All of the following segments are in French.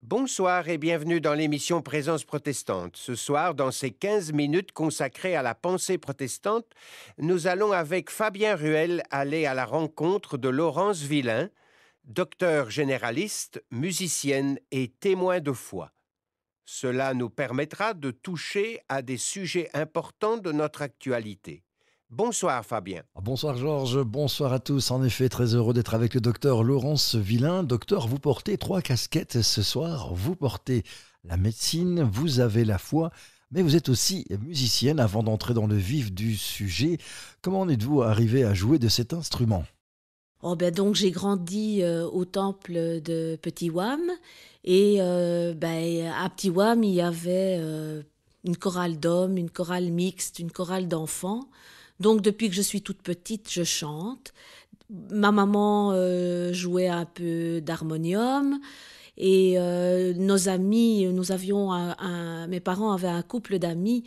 Bonsoir et bienvenue dans l'émission Présence protestante. Ce soir, dans ces 15 minutes consacrées à la pensée protestante, nous allons avec Fabien Ruel aller à la rencontre de Laurence Villain, docteure généraliste, musicienne et témoin de foi. Cela nous permettra de toucher à des sujets importants de notre actualité. Bonsoir Fabien. Bonsoir Georges, bonsoir à tous. En effet, très heureux d'être avec le docteur Laurence Villain. Docteur, vous portez 3 casquettes ce soir. Vous portez la médecine, vous avez la foi, mais vous êtes aussi musicienne. Avant d'entrer dans le vif du sujet, comment en êtes-vous arrivé à jouer de cet instrument ? Donc j'ai grandi au temple de Petit Wam et à Petit Wam il y avait une chorale d'hommes, une chorale mixte, une chorale d'enfants. Donc depuis que je suis toute petite, je chante. Ma maman jouait un peu d'harmonium et nos amis, mes parents avaient un couple d'amis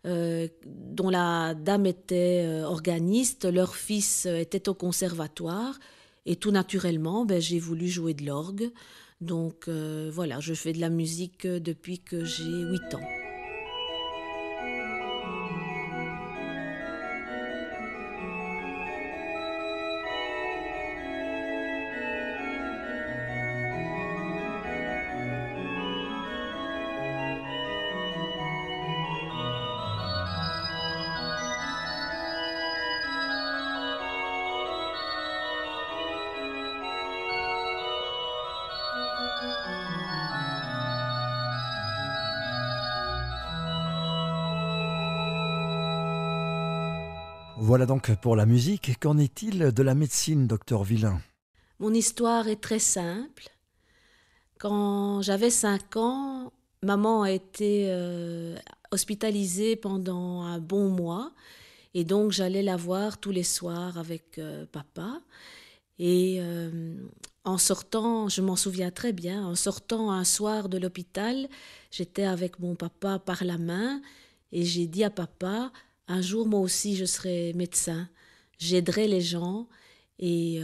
dont la dame était organiste, leur fils était au conservatoire et tout naturellement, j'ai voulu jouer de l'orgue. Donc voilà, je fais de la musique depuis que j'ai 8 ans. Voilà donc pour la musique. Qu'en est-il de la médecine, docteur Villain ? Mon histoire est très simple. Quand j'avais 5 ans, maman a été hospitalisée pendant un bon mois et donc j'allais la voir tous les soirs avec papa. Et en sortant, je m'en souviens très bien, en sortant un soir de l'hôpital, j'étais avec mon papa par la main et j'ai dit à papa, un jour moi aussi je serai médecin, j'aiderai les gens et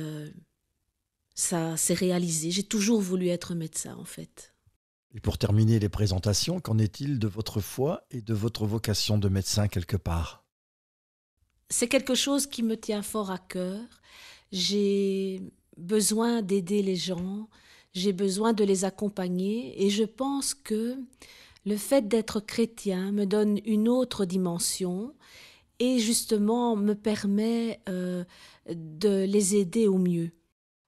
ça s'est réalisé. J'ai toujours voulu être médecin en fait. Et pour terminer les présentations, qu'en est-il de votre foi et de votre vocation de médecin quelque part ? C'est quelque chose qui me tient fort à cœur. J'ai besoin d'aider les gens, j'ai besoin de les accompagner et je pense que le fait d'être chrétien me donne une autre dimension et justement me permet de les aider au mieux.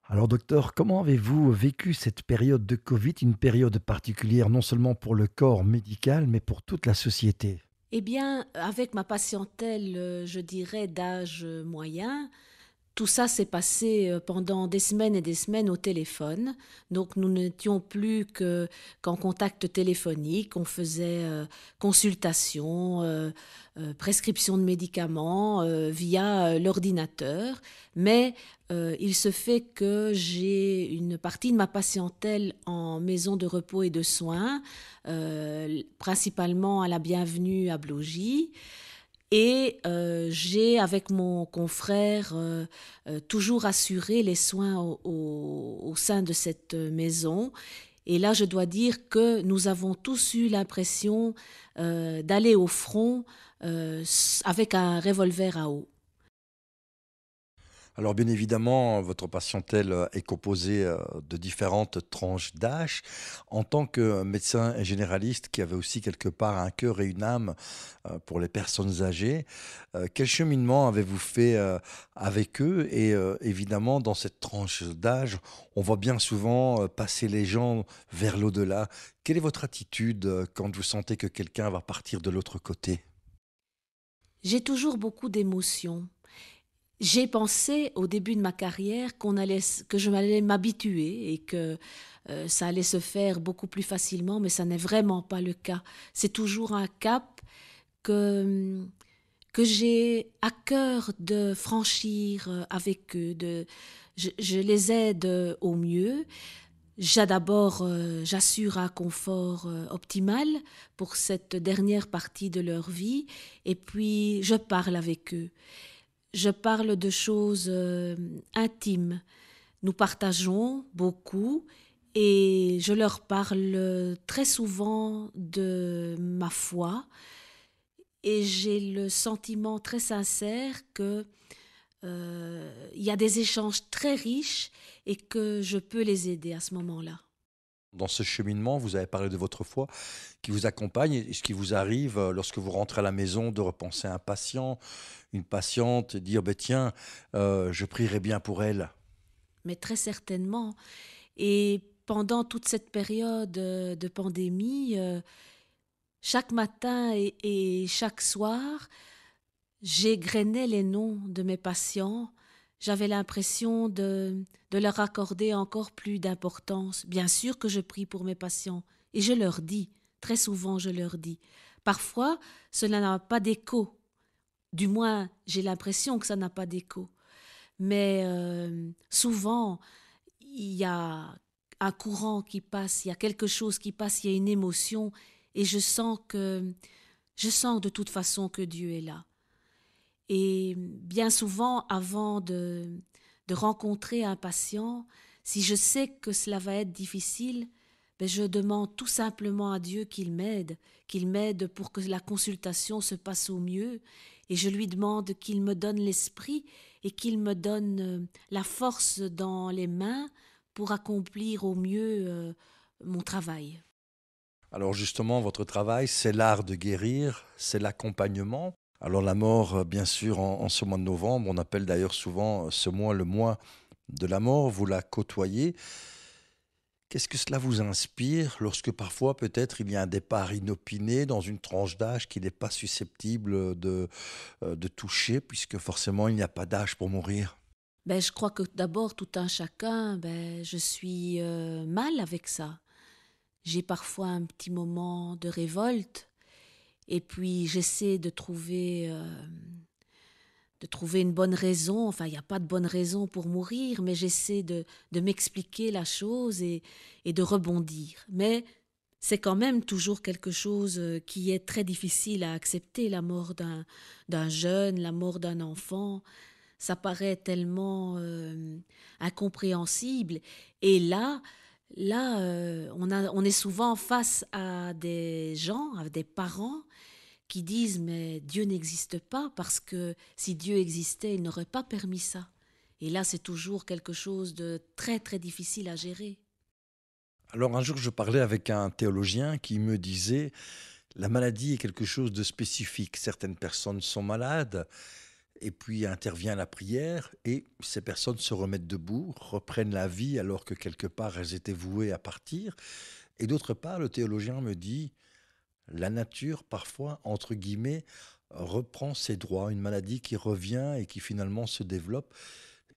Alors docteur, comment avez-vous vécu cette période de Covid, une période particulière non seulement pour le corps médical, mais pour toute la société ? Eh bien, avec ma patientèle, je dirais d'âge moyen, tout ça s'est passé pendant des semaines et des semaines au téléphone. Donc nous n'étions plus qu'en contact téléphonique. On faisait consultation, prescription de médicaments via l'ordinateur. Mais il se fait que j'ai une partie de ma patientèle en maison de repos et de soins, principalement à la Bienvenue à Blogy. Et j'ai, avec mon confrère, toujours assuré les soins au sein de cette maison. Et là, je dois dire que nous avons tous eu l'impression d'aller au front avec un revolver à eau. Alors bien évidemment, votre patientèle est composée de différentes tranches d'âge. En tant que médecin généraliste qui avait aussi quelque part un cœur et une âme pour les personnes âgées, quel cheminement avez-vous fait avec eux ? Et évidemment, dans cette tranche d'âge, on voit bien souvent passer les gens vers l'au-delà. Quelle est votre attitude quand vous sentez que quelqu'un va partir de l'autre côté ? J'ai toujours beaucoup d'émotions. J'ai pensé au début de ma carrière que je allais m'habituer et que ça allait se faire beaucoup plus facilement, mais ça n'est vraiment pas le cas. C'est toujours un cap que, que j'ai à cœur de franchir avec eux. Je les aide au mieux. J'assure un confort optimal pour cette dernière partie de leur vie et puis je parle avec eux. Je parle de choses intimes. Nous partageons beaucoup et je leur parle très souvent de ma foi et j'ai le sentiment très sincère que il y a des échanges très riches et que je peux les aider à ce moment-là. Dans ce cheminement, vous avez parlé de votre foi qui vous accompagne. Est-ce qu'il vous arrive, lorsque vous rentrez à la maison, de repenser à un patient, une patiente, et dire, ben tiens, je prierai bien pour elle? Mais très certainement. Et pendant toute cette période de pandémie, chaque matin et chaque soir, j'égrenais les noms de mes patients. J'avais l'impression de leur accorder encore plus d'importance. Bien sûr que je prie pour mes patients. Et je leur dis, très souvent je leur dis. Parfois, cela n'a pas d'écho. Du moins, j'ai l'impression que ça n'a pas d'écho. Mais souvent, il y a un courant qui passe, il y a quelque chose qui passe, il y a une émotion. Et je sens de toute façon que Dieu est là. Et bien souvent, avant de rencontrer un patient, si je sais que cela va être difficile, ben je demande tout simplement à Dieu qu'il m'aide pour que la consultation se passe au mieux. Et je lui demande qu'il me donne l'esprit et qu'il me donne la force dans les mains pour accomplir au mieux mon travail. Alors justement, votre travail, c'est l'art de guérir, c'est l'accompagnement. Alors la mort, bien sûr, en ce mois de novembre, on appelle d'ailleurs souvent ce mois le mois de la mort, vous la côtoyez. Qu'est-ce que cela vous inspire lorsque parfois peut-être il y a un départ inopiné dans une tranche d'âge qui n'est pas susceptible de toucher, puisque forcément il n'y a pas d'âge pour mourir? Ben, je crois que d'abord, tout un chacun, ben, je suis mal avec ça. J'ai parfois un petit moment de révolte et puis j'essaie de trouver une bonne raison. Enfin, il n'y a pas de bonne raison pour mourir, mais j'essaie de m'expliquer la chose et de rebondir. Mais c'est quand même toujours quelque chose qui est très difficile à accepter, la mort d'un jeune, la mort d'un enfant. Ça paraît tellement incompréhensible. Et on est souvent face à des gens, à des parents qui disent mais Dieu n'existe pas parce que si Dieu existait, il n'aurait pas permis ça. Et là, c'est toujours quelque chose de très très difficile à gérer. Alors un jour, je parlais avec un théologien qui me disait, la maladie est quelque chose de spécifique. Certaines personnes sont malades, et puis intervient la prière, et ces personnes se remettent debout, reprennent la vie alors que quelque part elles étaient vouées à partir. Et d'autre part, le théologien me dit, la nature parfois, entre guillemets, reprend ses droits, une maladie qui revient et qui finalement se développe.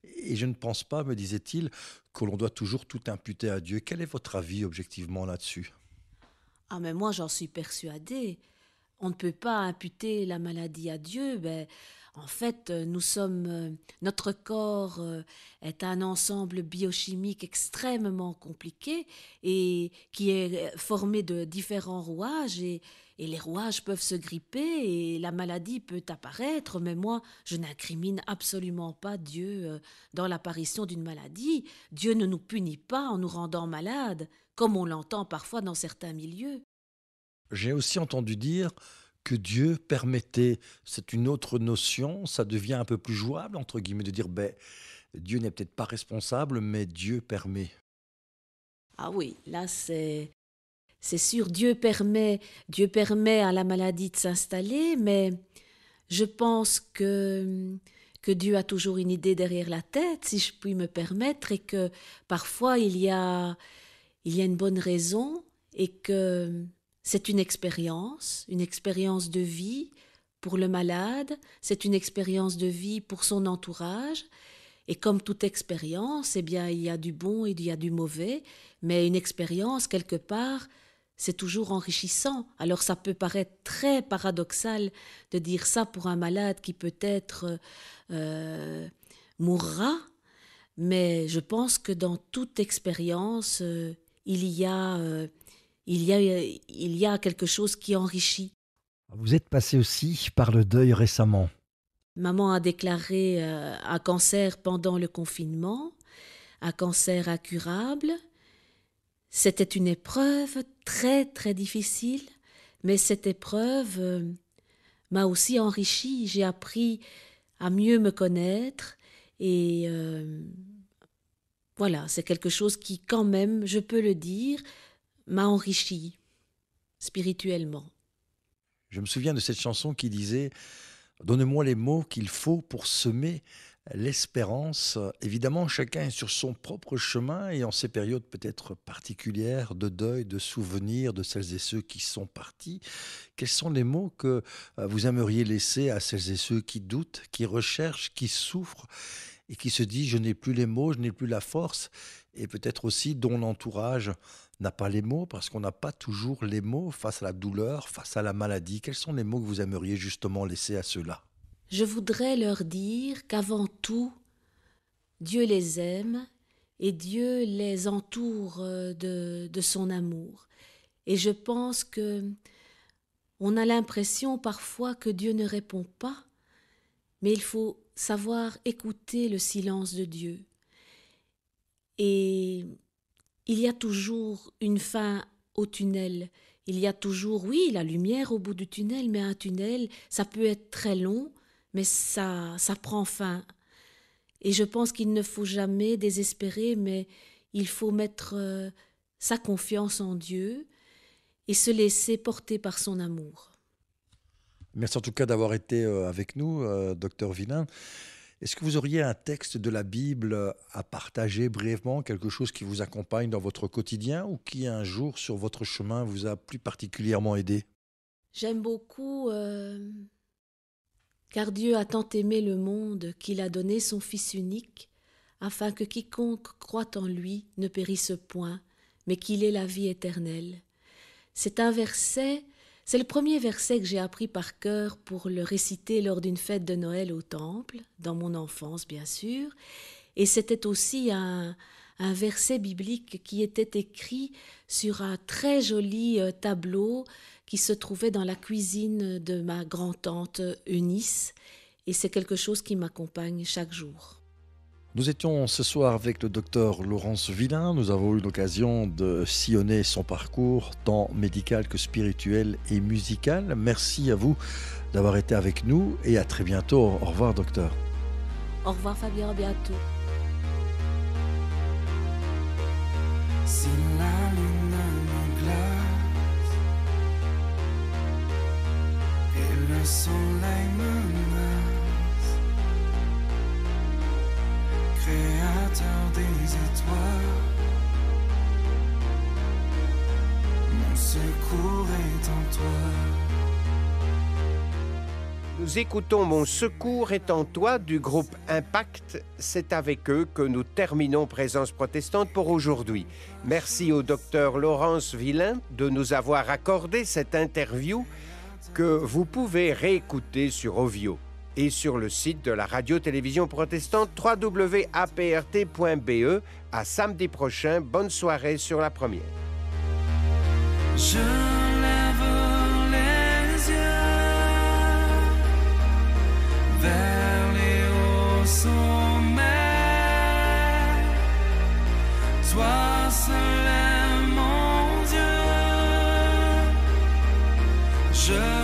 Et je ne pense pas, me disait-il, que l'on doit toujours tout imputer à Dieu. Quel est votre avis objectivement là-dessus? Ah mais moi j'en suis persuadée. On ne peut pas imputer la maladie à Dieu. Ben, en fait, notre corps est un ensemble biochimique extrêmement compliqué et qui est formé de différents rouages et les rouages peuvent se gripper et la maladie peut apparaître. Mais moi, je n'incrimine absolument pas Dieu dans l'apparition d'une maladie. Dieu ne nous punit pas en nous rendant malades, comme on l'entend parfois dans certains milieux. J'ai aussi entendu dire que Dieu permettait, c'est une autre notion, ça devient un peu plus jouable, entre guillemets, de dire, ben, Dieu n'est peut-être pas responsable, mais Dieu permet. Ah oui, là c'est sûr, Dieu permet à la maladie de s'installer, mais je pense que Dieu a toujours une idée derrière la tête, si je puis me permettre, et que parfois il y a une bonne raison, et que c'est une expérience de vie pour le malade, c'est une expérience de vie pour son entourage, et comme toute expérience, eh bien, il y a du bon et il y a du mauvais, mais une expérience, quelque part, c'est toujours enrichissant. Alors ça peut paraître très paradoxal de dire ça pour un malade qui peut-être mourra, mais je pense que dans toute expérience, il y a quelque chose qui enrichit. Vous êtes passé aussi par le deuil récemment. Maman a déclaré un cancer pendant le confinement, un cancer incurable, C'était une épreuve très très difficile, mais cette épreuve m'a aussi enrichie. J'ai appris à mieux me connaître et voilà, c'est quelque chose qui quand même, je peux le dire, m'a enrichi spirituellement. Je me souviens de cette chanson qui disait « Donnez-moi les mots qu'il faut pour semer l'espérance ». Évidemment, chacun est sur son propre chemin et en ces périodes peut-être particulières de deuil, de souvenirs de celles et ceux qui sont partis. Quels sont les mots que vous aimeriez laisser à celles et ceux qui doutent, qui recherchent, qui souffrent et qui se disent « Je n'ai plus les mots, je n'ai plus la force » et peut-être aussi dont l'entourage n'a pas les mots parce qu'on n'a pas toujours les mots face à la douleur, face à la maladie. Quels sont les mots que vous aimeriez justement laisser à ceux-là ? Je voudrais leur dire qu'avant tout, Dieu les aime et Dieu les entoure de son amour. Et je pense que on a l'impression parfois que Dieu ne répond pas, mais il faut savoir écouter le silence de Dieu. Et il y a toujours une fin au tunnel. Il y a toujours, oui, la lumière au bout du tunnel, mais un tunnel, ça peut être très long, mais ça prend fin. Et je pense qu'il ne faut jamais désespérer, mais il faut mettre sa confiance en Dieu et se laisser porter par son amour. Merci en tout cas d'avoir été avec nous, docteur Villain. Est-ce que vous auriez un texte de la Bible à partager brièvement, quelque chose qui vous accompagne dans votre quotidien ou qui un jour sur votre chemin vous a plus particulièrement aidé ? J'aime beaucoup car Dieu a tant aimé le monde qu'il a donné son Fils unique, afin que quiconque croit en lui ne périsse point, mais qu'il ait la vie éternelle. C'est un verset, c'est le premier verset que j'ai appris par cœur pour le réciter lors d'une fête de Noël au temple, dans mon enfance bien sûr, et c'était aussi un verset biblique qui était écrit sur un très joli tableau qui se trouvait dans la cuisine de ma grand-tante Eunice, et c'est quelque chose qui m'accompagne chaque jour. Nous étions ce soir avec le docteur Laurence Villain. Nous avons eu l'occasion de sillonner son parcours, tant médical que spirituel et musical. Merci à vous d'avoir été avec nous et à très bientôt. Au revoir, docteur. Au revoir Fabien, à bientôt. Si la lune me glace et le soleil menace, Créateur des étoiles, mon secours est en toi. Nous écoutons Mon secours est en toi du groupe Impact. C'est avec eux que nous terminons Présence protestante pour aujourd'hui. Merci au docteur Laurence Villain de nous avoir accordé cette interview que vous pouvez réécouter sur Ovio et sur le site de la radio-télévision protestante www.aprt.be. À samedi prochain. Bonne soirée sur la première. Je lève les yeux vers les hauts sommets. Toi seul est mon Dieu. Je